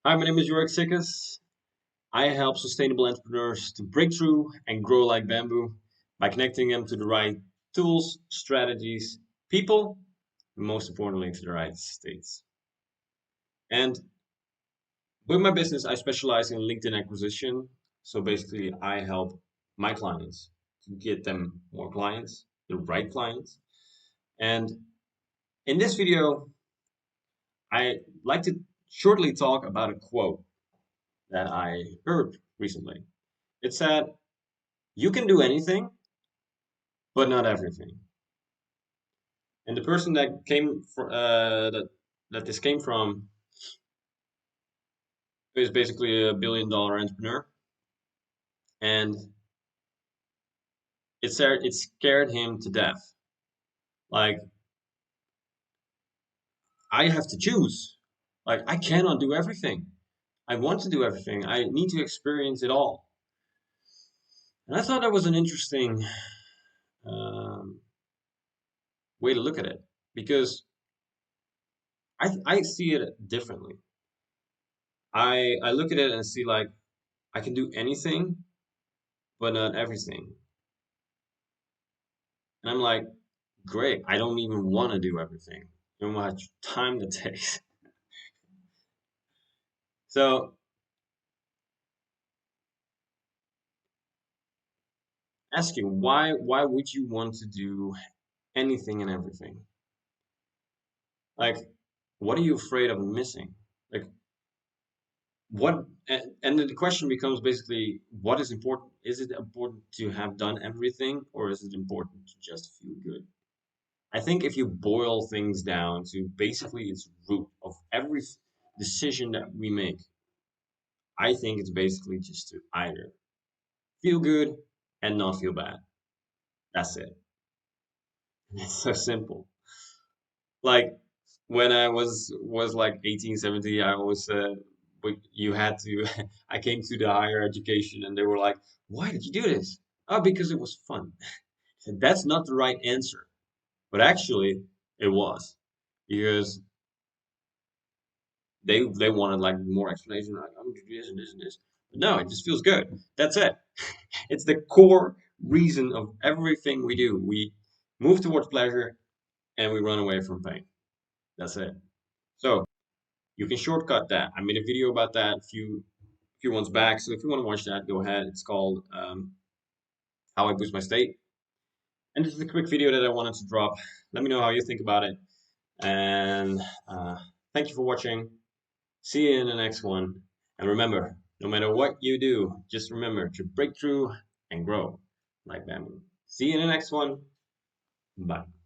Hi, my name is Jurek Sikas. I help sustainable entrepreneurs to break through and grow like bamboo by connecting them to the right tools, strategies, people, and most importantly, to the right states. And with my business, I specialize in LinkedIn acquisition. So basically, I help my clients to get them more clients, the right clients. And in this video, I like to shortly talk about a quote that I heard recently. It said, "You can do anything, but not everything." And the person that that this came from is basically a billion-dollar entrepreneur, and it scared him to death. Like, I have to choose. Like, I cannot do everything. I want to do everything. I need to experience it all. And I thought that was an interesting um, way to look at it because I see it differently. I look at it and see like I can do anything, but not everything. And I'm like, great. I don't even want to do everything. You know how much time that takes. So ask you why would you want to do anything and everything? Like, what are you afraid of missing? Like what and then the question becomes basically what is important? Is it important to have done everything or is it important to just feel good? I think if you boil things down to basically its root of every decision that we make, I think it's basically just to either feel good and not feel bad. That's it. It's so simple. Like when I was like 18, 17, I always said, but you had to I came to the higher education and they were like, why did you do this? Oh, because it was fun. And that's not the right answer. But actually it was. Because they wanted like more explanation, like I'm gonna do this and this and this. But no, it just feels good. That's it. It's the core reason of everything we do. We move towards pleasure and we run away from pain. That's it. So you can shortcut that. I made a video about that a few months back. So if you want to watch that, go ahead. It's called How I Boost My State. And this is a quick video that I wanted to drop. Let me know how you think about it. And uh, thank you for watching. See you in the next one. And remember, no matter what you do, just remember to break through and grow like bamboo. See you in the next one. Bye.